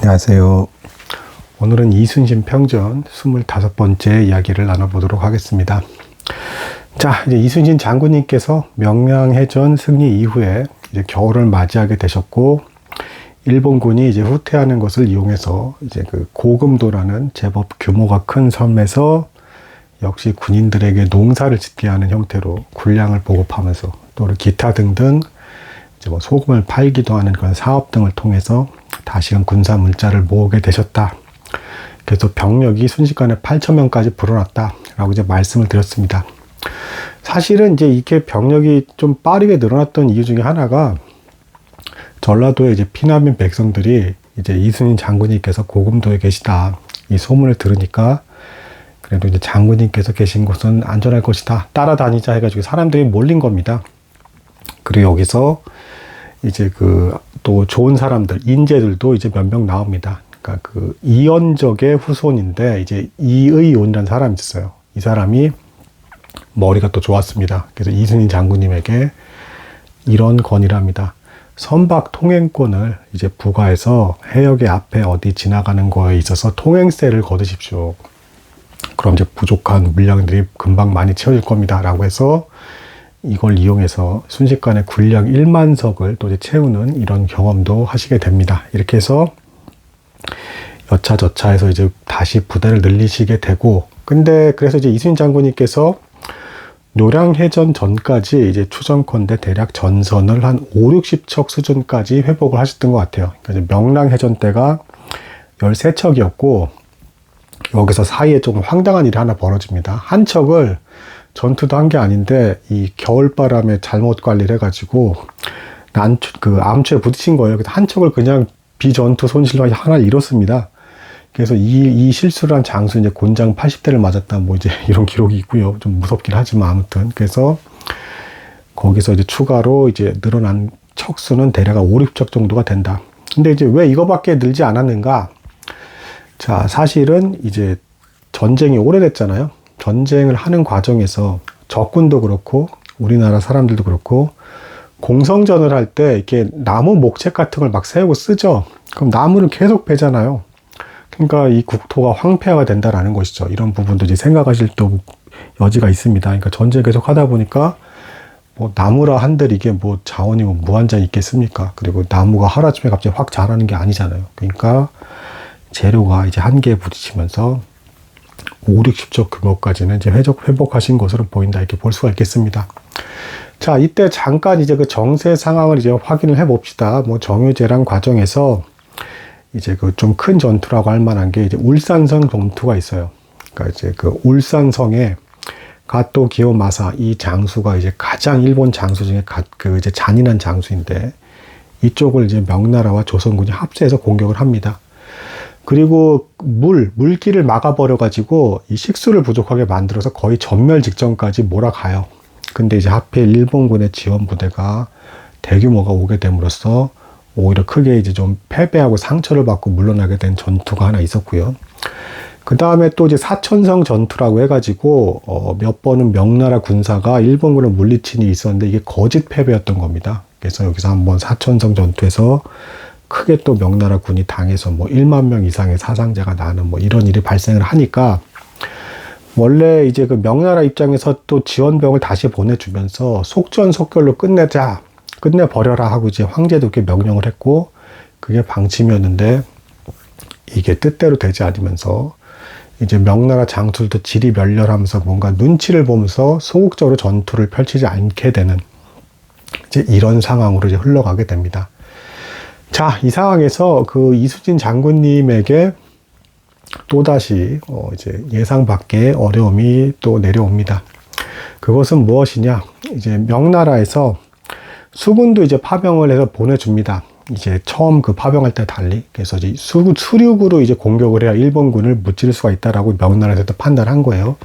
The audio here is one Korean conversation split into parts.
안녕하세요. 오늘은 이순신 평전 25번째 이야기를 나눠보도록 하겠습니다. 자, 이제 이순신 장군님께서 명량해전 승리 이후에 이제 겨울을 맞이하게 되셨고, 일본군이 이제 후퇴하는 것을 이용해서 이제 그 고금도라는 제법 규모가 큰 섬에서 역시 군인들에게 농사를 짓게 하는 형태로 군량을 보급하면서 또 기타 등등 이제 뭐 소금을 팔기도 하는 그런 사업 등을 통해서 다시금 군사 문자를 모으게 되셨다. 그래서 병력이 순식간에 8,000명까지 불어났다라고 이제 말씀을 드렸습니다. 사실은 이제 이렇게 병력이 좀 빠르게 늘어났던 이유 중에 하나가 전라도에 이제 피난민 백성들이 이제 이순신 장군님께서 고금도에 계시다 이 소문을 들으니까 그래도 이제 장군님께서 계신 곳은 안전할 것이다 따라다니자 해가지고 사람들이 몰린 겁니다. 그리고 여기서 이제 또 좋은 사람들, 인재들도 이제 몇 명 나옵니다. 그러니까 이연적의 후손인데 이제 이의온이라는 사람이 있어요. 이 사람이 머리가 또 좋았습니다. 그래서 이순신 장군님에게 이런 건의를 합니다. 선박 통행권을 이제 부과해서 해역의 앞에 어디 지나가는 거에 있어서 통행세를 거두십시오. 그럼 이제 부족한 물량들이 금방 많이 채워질 겁니다. 라고 해서 이걸 이용해서 순식간에 군량 1만 석을 또 이제 채우는 이런 경험도 하시게 됩니다. 이렇게 해서 여차저차해서 이제 다시 부대를 늘리시게 되고, 근데 그래서 이제 이순신 장군님께서 노량해전 전까지 이제 추정컨대 대략 전선을 한 5, 60척 수준까지 회복을 하셨던 것 같아요. 그러니까 이제 명량해전 때가 13척이었고, 여기서 사이에 조금 황당한 일이 하나 벌어집니다. 한 척을 전투도 한 게 아닌데 이 겨울바람에 잘못 관리를 해가지고 암초에 부딪힌 거예요. 그래서 한 척을 그냥 비전투 손실로 하나를 잃었습니다. 그래서 이 실수를 한 장수 이제 곤장 80대를 맞았다 뭐 이제 이런 기록이 있고요. 좀 무섭긴 하지만 아무튼 그래서 거기서 이제 추가로 이제 늘어난 척수는 대략 5, 60척 정도가 된다. 근데 이제 왜 이거밖에 늘지 않았는가? 자, 사실은 이제 전쟁이 오래됐잖아요. 전쟁을 하는 과정에서 적군도 그렇고 우리나라 사람들도 그렇고 공성전을 할 때 이렇게 나무 목책 같은 걸 막 세우고 쓰죠. 그럼 나무를 계속 베잖아요. 그러니까 이 국토가 황폐화가 된다라는 것이죠. 이런 부분도 이제 생각하실 또 여지가 있습니다. 그러니까 전쟁 계속 하다 보니까 뭐 나무라 한들 이게 뭐 자원이 뭐 무한정 있겠습니까? 그리고 나무가 하루아침에 갑자기 확 자라는 게 아니잖아요. 그러니까 재료가 이제 한계에 부딪히면서 5, 60척 규모까지는 이제 회복하신 것으로 보인다 이렇게 볼 수가 있겠습니다. 자, 이때 잠깐 이제 그 정세 상황을 이제 확인을 해 봅시다. 뭐 정유재랑 과정에서 이제 좀 큰 전투라고 할 만한 게 이제 울산성 전투가 있어요. 그러니까 이제 울산성에 가토 기요마사 이 장수가 이제 가장 일본 장수 중에 이제 잔인한 장수인데 이쪽을 이제 명나라와 조선군이 합세해서 공격을 합니다. 그리고 물길을 막아버려가지고 이 식수를 부족하게 만들어서 거의 전멸 직전까지 몰아가요. 근데 이제 하필 일본군의 지원 부대가 대규모가 오게 됨으로써 오히려 크게 이제 좀 패배하고 상처를 받고 물러나게 된 전투가 하나 있었고요. 그 다음에 또 이제 사천성 전투라고 해가지고 몇 번은 명나라 군사가 일본군을 물리친 일이 있었는데 이게 거짓 패배였던 겁니다. 그래서 여기서 한번 사천성 전투에서 크게 또 명나라 군이 당해서 뭐 1만 명 이상의 사상자가 나는 뭐 이런 일이 발생을 하니까 원래 이제 명나라 입장에서 또 지원병을 다시 보내주면서 속전속결로 끝내버려라 하고 이제 황제도 이렇게 명령을 했고 그게 방침이었는데 이게 뜻대로 되지 않으면서 이제 명나라 장수들도 지리멸렬하면서 뭔가 눈치를 보면서 소극적으로 전투를 펼치지 않게 되는 이제 이런 상황으로 이제 흘러가게 됩니다. 자, 이 상황에서 이순신 장군님에게 또다시 이제 예상 밖의 어려움이 또 내려옵니다. 그것은 무엇이냐? 이제 명나라에서 수군도 이제 파병을 해서 보내줍니다. 이제 처음 파병할 때 달리. 그래서 이제 수륙으로 이제 공격을 해야 일본군을 무찌를 수가 있다라고 명나라에서 판단한 거예요.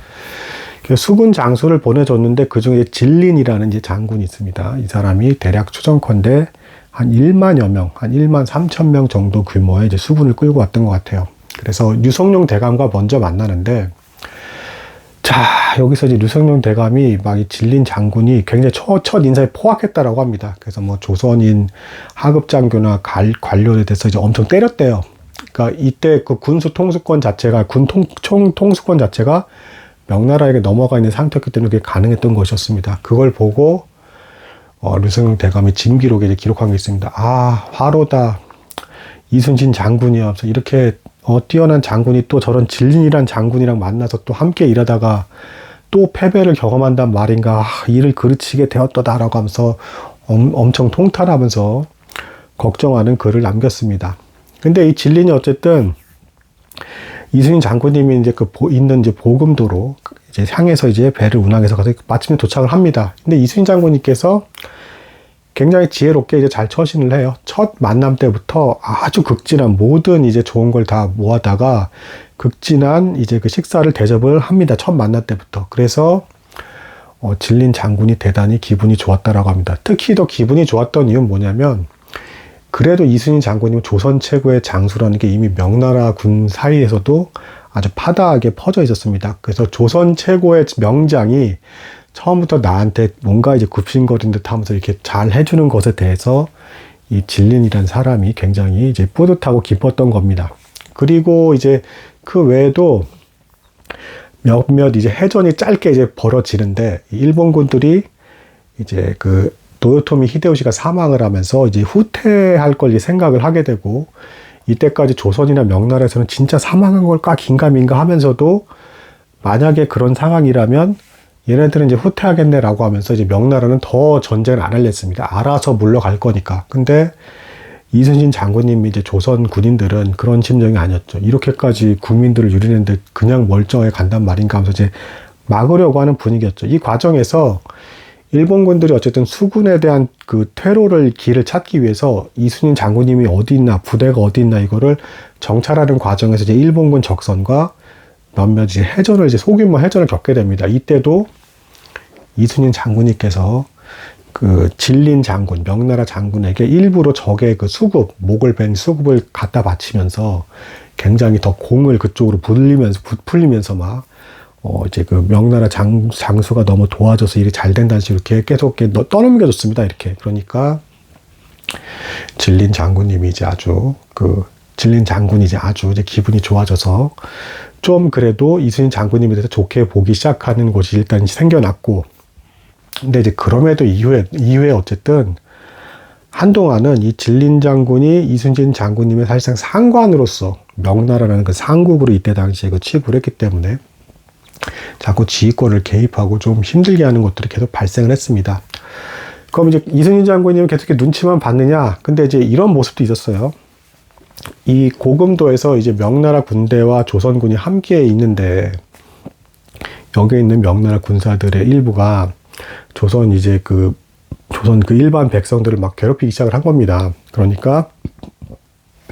그래서 수군 장수를 보내줬는데 그 중에 진린이라는 이제 장군이 있습니다. 이 사람이 대략 추정컨대 한 1만여 명, 한 1만 3천 명 정도 규모의 이제 수군을 끌고 왔던 것 같아요. 그래서 류성룡 대감과 먼저 만나는데, 자, 여기서 이제 류성룡 대감이 막 이 진린 장군이 굉장히 첫 인사에 포악했다라고 합니다. 그래서 뭐 조선인 하급 장교나 관료에 대해서 이제 엄청 때렸대요. 그러니까 이때 그 군수 통수권 자체가 통수권 자체가 명나라에게 넘어가 있는 상태였기 때문에 그게 가능했던 것이었습니다. 그걸 보고 류승룡 대감이 진기록에 이제 기록한 게 있습니다. 아, 화로다. 이순신 장군이요. 이렇게 뛰어난 장군이 또 저런 진린이란 장군이랑 만나서 또 함께 일하다가 또 패배를 경험한단 말인가. 아, 이를 그르치게 되었다라고 하면서 엄청 통탄하면서 걱정하는 글을 남겼습니다. 근데 이 진린이 어쨌든 이순신 장군님이 이제 있는 이제 보금도로 이제 향해서 이제 배를 운항해서 가서 마침내 도착을 합니다. 근데 이순신 장군님께서 굉장히 지혜롭게 이제 잘 처신을 해요. 첫 만남 때부터 아주 극진한 모든 이제 좋은 걸 다 모아다가 극진한 이제 그 식사를 대접을 합니다. 첫 만남 때부터. 그래서 진린 장군이 대단히 기분이 좋았다라고 합니다. 특히 더 기분이 좋았던 이유는 뭐냐면 그래도 이순신 장군님은 조선 최고의 장수라는 게 이미 명나라 군 사이에서도 아주 파다하게 퍼져 있었습니다. 그래서 조선 최고의 명장이 처음부터 나한테 뭔가 이제 굽신거린 듯 하면서 이렇게 잘 해주는 것에 대해서 이 진린이란 사람이 굉장히 이제 뿌듯하고 기뻤던 겁니다. 그리고 이제 그 외에도 몇몇 이제 해전이 짧게 이제 벌어지는데 일본군들이 이제 그 도요토미 히데요시가 사망을 하면서 이제 후퇴할 걸 생각을 하게 되고 이때까지 조선이나 명나라에서는 진짜 사망한 걸까 긴가민가 하면서도 만약에 그런 상황이라면 얘네들은 이제 후퇴하겠네라고 하면서 이제 명나라는 더 전쟁을 안 할랬습니다. 알아서 물러갈 거니까. 근데 이순신 장군님이 이제 조선 군인들은 그런 심정이 아니었죠. 이렇게까지 국민들을 유리는데 그냥 멀쩡하게 간단 말인가 하면서 이제 막으려고 하는 분위기였죠. 이 과정에서 일본군들이 어쨌든 수군에 대한 그 퇴로를 길을 찾기 위해서 이순신 장군님이 어디 있나 부대가 어디 있나 이거를 정찰하는 과정에서 이제 일본군 적선과 몇몇 이제 해전을 이제 소규모 해전을 겪게 됩니다. 이때도 이순신 장군님께서 그 진린 장군 명나라 장군에게 일부러 적의 그 수급 목을 벤 수급을 갖다 바치면서 굉장히 더 공을 그쪽으로 풀리면서 막 이제 그 명나라 장수가 너무 도와줘서 일이 잘 된다는 식으로 이렇게 계속 이렇게 떠넘겨줬습니다. 이렇게. 그러니까 진린 장군님이 이제 진린 장군이 이제 아주 이제 기분이 좋아져서 좀 그래도 이순신 장군님에 대해서 좋게 보기 시작하는 곳이 일단 생겨났고, 근데 이제 그럼에도 이후에 어쨌든 한동안은 이 진린 장군이 이순신 장군님의 사실상 상관으로서 명나라라는 그 상국으로 이때 당시에 그 취급을 했기 때문에 자꾸 지휘권을 개입하고 좀 힘들게 하는 것들이 계속 발생을 했습니다. 그럼 이제 이순신 장군님은 계속 이렇게 눈치만 봤느냐? 근데 이제 이런 모습도 있었어요. 이 고금도에서 이제 명나라 군대와 조선군이 함께 있는데 여기에 있는 명나라 군사들의 일부가 조선 그 일반 백성들을 막 괴롭히기 시작을 한 겁니다. 그러니까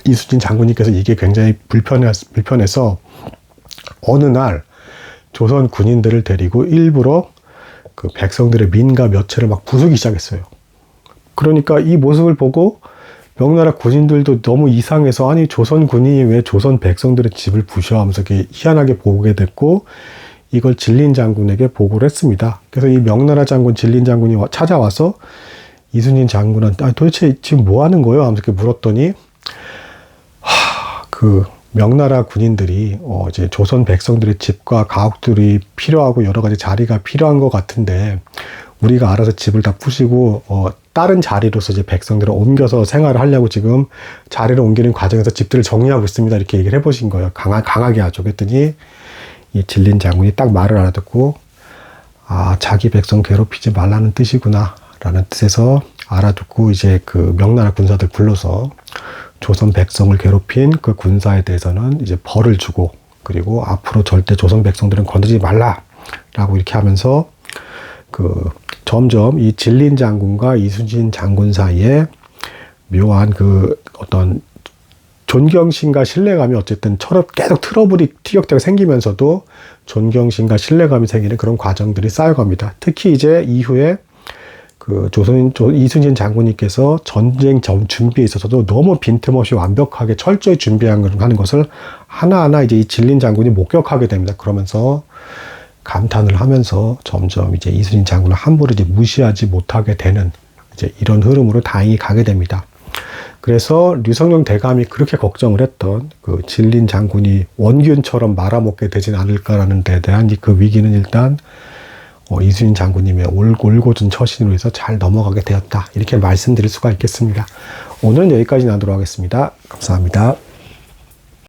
이순신 장군님께서 이게 굉장히 불편해서 어느 날 조선 군인들을 데리고 일부러 그 백성들의 민가 몇 채를 막 부수기 시작했어요. 그러니까 이 모습을 보고 명나라 군인들도 너무 이상해서 아니 조선 군인이 왜 조선 백성들의 집을 부셔 하면서 이렇게 희한하게 보게 됐고 이걸 진린 장군에게 보고를 했습니다. 그래서 이 명나라 장군 진린 장군이 찾아와서 이순신 장군한테 도대체 지금 뭐 하는 거예요? 하면서 이렇게 물었더니 그 명나라 군인들이 이제 조선 백성들의 집과 가옥들이 필요하고 여러 가지 자리가 필요한 것 같은데 우리가 알아서 집을 다 부시고 다른 자리로서 이제 백성들을 옮겨서 생활을 하려고 지금 자리를 옮기는 과정에서 집들을 정리하고 있습니다. 이렇게 얘기를 해보신 거예요. 강하게 하죠. 그랬더니 이 진린 장군이 딱 말을 알아듣고 자기 백성 괴롭히지 말라는 뜻이구나 라는 뜻에서 알아듣고 이제 그 명나라 군사들 불러서 조선 백성을 괴롭힌 그 군사에 대해서는 이제 벌을 주고 그리고 앞으로 절대 조선 백성들은 건드리지 말라라고 이렇게 하면서 그 점점 이 진린 장군과 이순신 장군 사이에 묘한 그 어떤 존경심과 신뢰감이 어쨌든 계속 트러블이 티격태격 생기면서도 존경심과 신뢰감이 생기는 그런 과정들이 쌓여갑니다. 특히 이제 이후에 그 이순신 장군님께서 전쟁 준비에 있어서도 너무 빈틈없이 완벽하게 철저히 준비하는 것을 하나하나 이제 이 진린 장군이 목격하게 됩니다. 그러면서 감탄을 하면서 점점 이제 이순신 장군을 함부로 이제 무시하지 못하게 되는 이제 이런 흐름으로 다행히 가게 됩니다. 그래서 류성룡 대감이 그렇게 걱정을 했던 그 진린 장군이 원균처럼 말아먹게 되진 않을까라는 데 대한 그 위기는 일단 이순신 장군님의 올곧은 처신으로 해서 잘 넘어가게 되었다. 이렇게 말씀드릴 수가 있겠습니다. 오늘은 여기까지 나도록 하겠습니다. 감사합니다.